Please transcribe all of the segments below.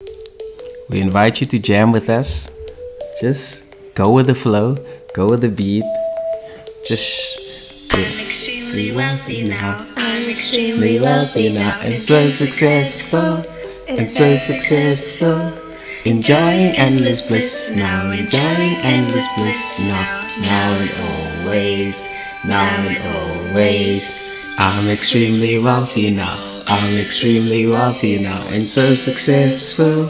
We invite you to jam with us. Just go with the flow, go with the beat. Just I'm extremely wealthy now. I'm extremely wealthy now, and so successful, and so successful. Enjoying endless bliss now, enjoying endless bliss now, now and always, now and always. I'm extremely wealthy now, I'm extremely wealthy now, and so successful,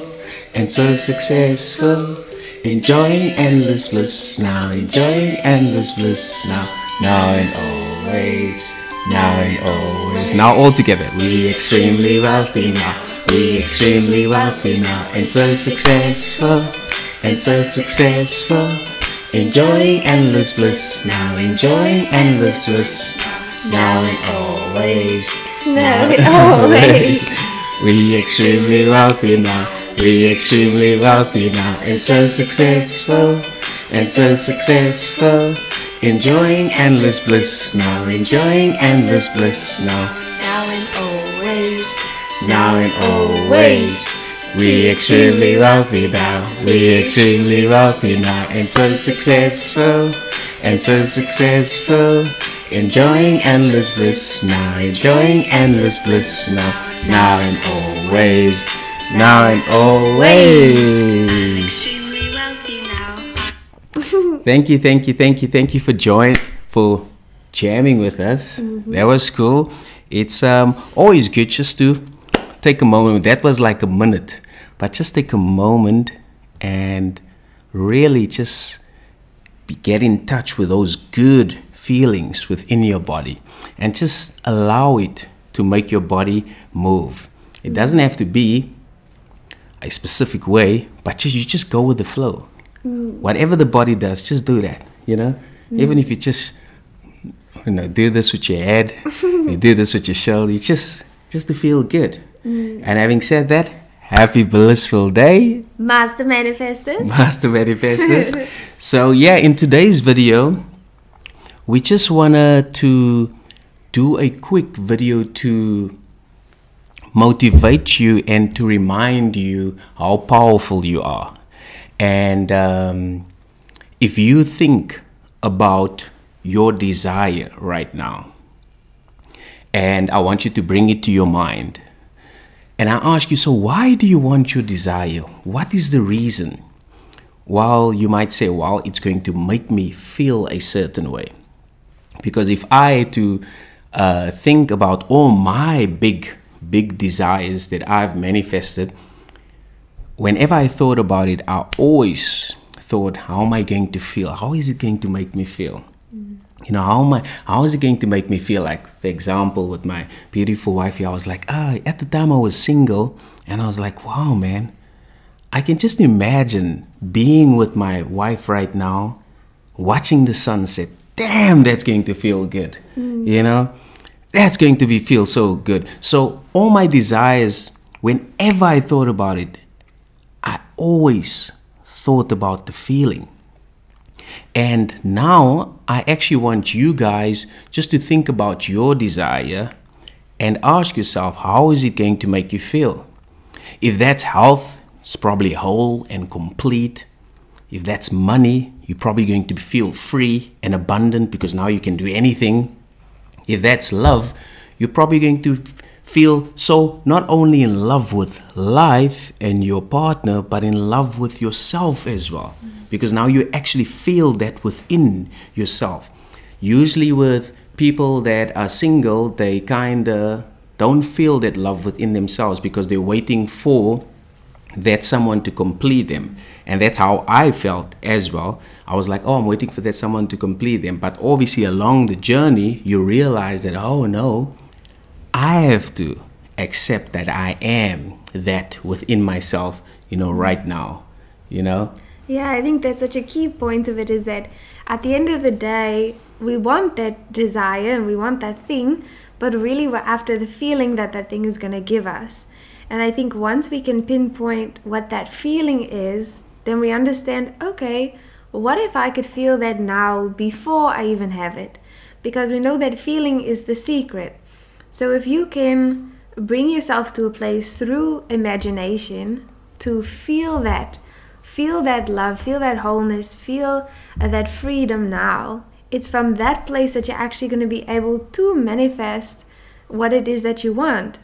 and so successful. Enjoying endless bliss now, enjoying endless bliss now, now and always, now and always. Now all together. We extremely wealthy now, we extremely wealthy now, and so successful, and so successful. Enjoying endless bliss now, enjoying endless bliss now and always, Now and always. We extremely wealthy now, we extremely wealthy now, and so successful, and so successful. Enjoying endless bliss now, enjoying endless bliss now, Now and always. now and always. We extremely wealthy now, we extremely wealthy now, and so successful, and so successful. Enjoying endless bliss now, enjoying endless bliss now, now and always, now and always. Extremely wealthy now. Thank you, thank you, thank you, thank you for jamming with us. That was cool. It's always good just to take a moment. That was like a minute, but just take a moment and really just get in touch with those good feelings within your body and just allow it to make your body move. It doesn't have to be a specific way, but you just go with the flow. Whatever the body does, just do that, you know. Even if you just do this with your head, you do this with your shoulder, just to feel good. And having said that, happy blissful day, Master Manifestors. Master Manifestors. So yeah, in today's video, we just wanted to do a quick video to motivate you and to remind you how powerful you are. And if you think about your desire right now, and I want you to bring it to your mind, and I ask you, so why do you want your desire? What is the reason? Well, you might say, well, it's going to make me feel a certain way. Because if I had to think about all my big desires that I've manifested, whenever I thought about it, I always thought, how am I going to feel? How is it going to make me feel? You know, how is it going to make me feel? Like, for example, with my beautiful wife, I was like, at the time I was single, and I was like, wow, man, I can just imagine being with my wife right now, watching the sunset. Damn, that's going to feel good. You know, that's going to feel so good. So all my desires, whenever I thought about it, I always thought about the feeling. And now I actually want you guys just to think about your desire and ask yourself, how is it going to make you feel? If that's health, it's probably whole and complete. If that's money, you're probably going to feel free and abundant because now you can do anything. If that's love, you're probably going to feel so not only in love with life and your partner, but in love with yourself as well. Because now you actually feel that within yourself. Usually with people that are single, they kind of don't feel that love within themselves because they're waiting for that someone to complete them. And that's how I felt as well. I was like, oh, I'm waiting for that someone to complete them. But obviously along the journey, you realize that, oh no, I have to accept that I am that within myself, you know, right now, you know? Yeah, I think that's such a key point of it, is that at the end of the day, we want that desire and we want that thing, but really we're after the feeling that that thing is going to give us. And I think once we can pinpoint what that feeling is, then we understand, okay, what if I could feel that now before I even have it? Because we know that feeling is the secret. So if you can bring yourself to a place through imagination to feel that love, feel that wholeness, feel that freedom now. It's from that place that you're actually going to be able to manifest what it is that you want.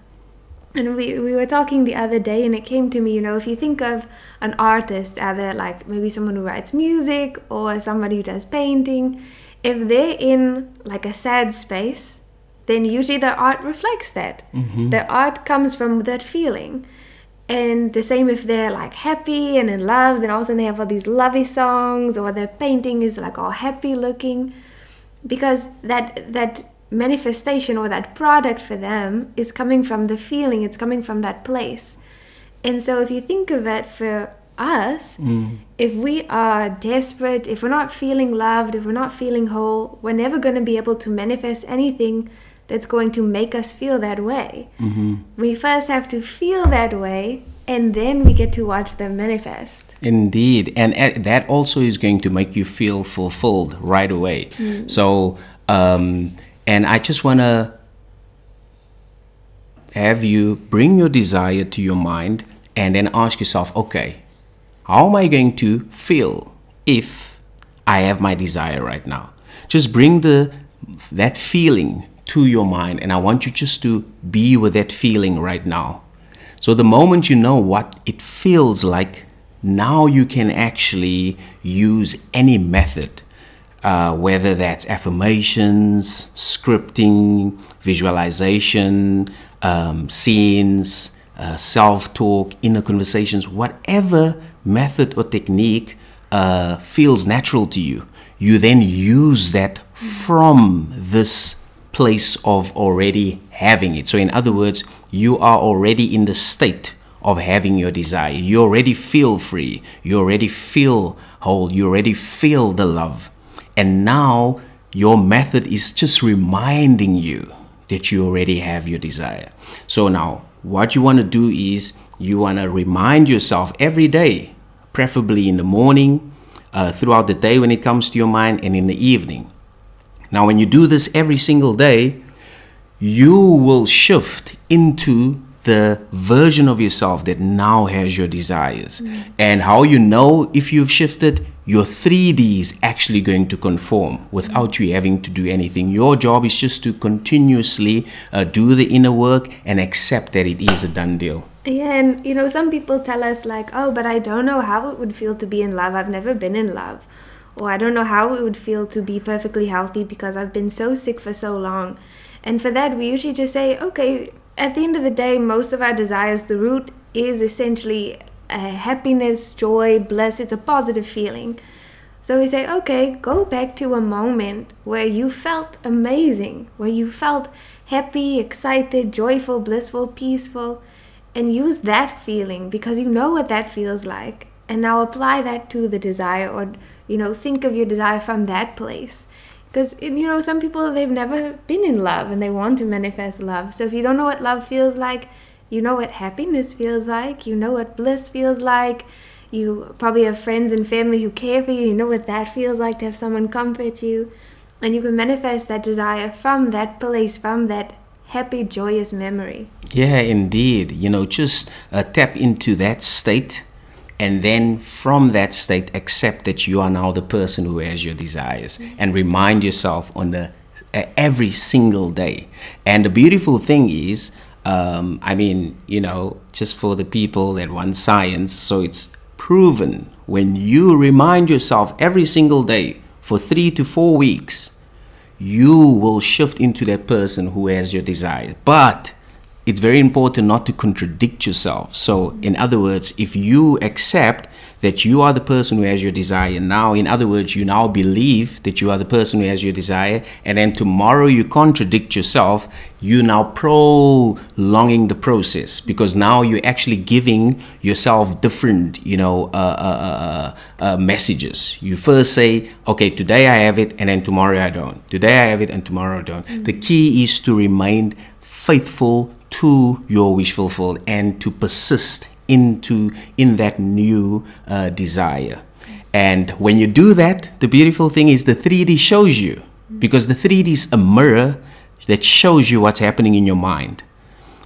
And we were talking the other day, and it came to me, you know, if you think of an artist, either like maybe someone who writes music or somebody who does painting, if they're in like a sad space, then usually the art reflects that. The art comes from that feeling. And the same if they're like happy and in love, then all of a sudden they have all these lovey songs, or their painting is like all happy looking, because that manifestation or that product for them is coming from the feeling, it's coming from that place. And so if you think of it for us, if we are desperate, if we're not feeling loved, if we're not feeling whole, we're never going to be able to manifest anything that's going to make us feel that way. We first have to feel that way, and then we get to watch them manifest. Indeed. And that also is going to make you feel fulfilled right away. So and I just want to have you bring your desire to your mind and then ask yourself, okay, how am I going to feel if I have my desire right now? Just bring that feeling to your mind, and I want you just to be with that feeling right now. So the moment you know what it feels like, now you can actually use any method, whether that's affirmations, scripting, visualization, scenes, self-talk, inner conversations, whatever method or technique feels natural to you. You then use that from this place of already having it. So in other words, you are already in the state of having your desire. You already feel free. You already feel whole. You already feel the love. And now your method is just reminding you that you already have your desire. So now what you want to do is you want to remind yourself every day, preferably in the morning, throughout the day when it comes to your mind, and in the evening. Now, when you do this every single day, you will shift into the version of yourself that now has your desires. And how you know if you've shifted, your 3D is actually going to conform without you having to do anything. Your job is just to continuously do the inner work and accept that it is a done deal. Yeah, and you know, some people tell us like, oh, but I don't know how it would feel to be in love. I've never been in love. Or I don't know how it would feel to be perfectly healthy because I've been so sick for so long. And for that, we usually just say, okay, at the end of the day, most of our desires, the root is essentially happiness, joy, bliss. It's a positive feeling. So we say, okay, go back to a moment where you felt amazing, where you felt happy, excited, joyful, blissful, peaceful, and use that feeling because you know what that feels like. And now apply that to the desire, or you know, think of your desire from that place. Because, you know, some people, they've never been in love and they want to manifest love. So if you don't know what love feels like, you know what happiness feels like, you know what bliss feels like, you probably have friends and family who care for you, you know what that feels like to have someone comfort you. And you can manifest that desire from that place, from that happy, joyous memory. Yeah, indeed. You know, just tap into that state. And then from that state, accept that you are now the person who has your desires, and remind yourself on every single day. And the beautiful thing is, I mean, you know, just for the people that want science, so it's proven when you remind yourself every single day for 3 to 4 weeks, you will shift into that person who has your desire. But it's very important not to contradict yourself. So in other words, if you accept that you are the person who has your desire now, in other words, you now believe that you are the person who has your desire, and then tomorrow you contradict yourself, you now prolonging the process, because now you're actually giving yourself different, you know, messages. You first say, okay, today I have it, and then tomorrow I don't. Today I have it, and tomorrow I don't. The key is to remain faithful to your wish fulfilled and to persist in that new desire. And when you do that, the beautiful thing is the 3D shows you, because the 3D is a mirror that shows you what's happening in your mind.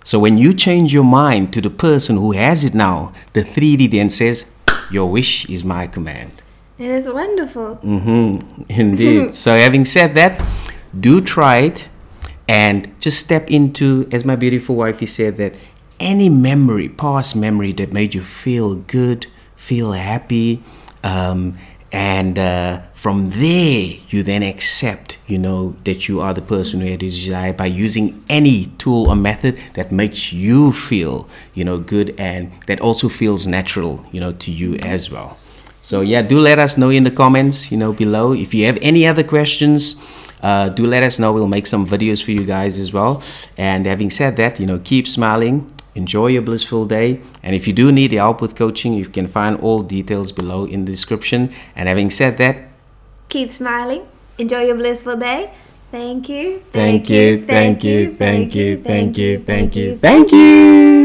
So when you change your mind to the person who has it now, the 3D then says, your wish is my command. It is wonderful. Indeed. So having said that, do try it and just step into, as my beautiful wifey said, that any memory, past memory that made you feel good, feel happy, and from there you then accept, that you are the person who had this desire by using any tool or method that makes you feel, good, and that also feels natural, to you as well. So yeah, do let us know in the comments, below. If you have any other questions, do let us know. We'll make some videos for you guys as well. And having said that, keep smiling. Enjoy your blissful day. And if you do need help with coaching, you can find all details below in the description. And having said that, keep smiling. Enjoy your blissful day. Thank you. Thank you. Thank you. Thank you. Thank you. Thank you. Thank you.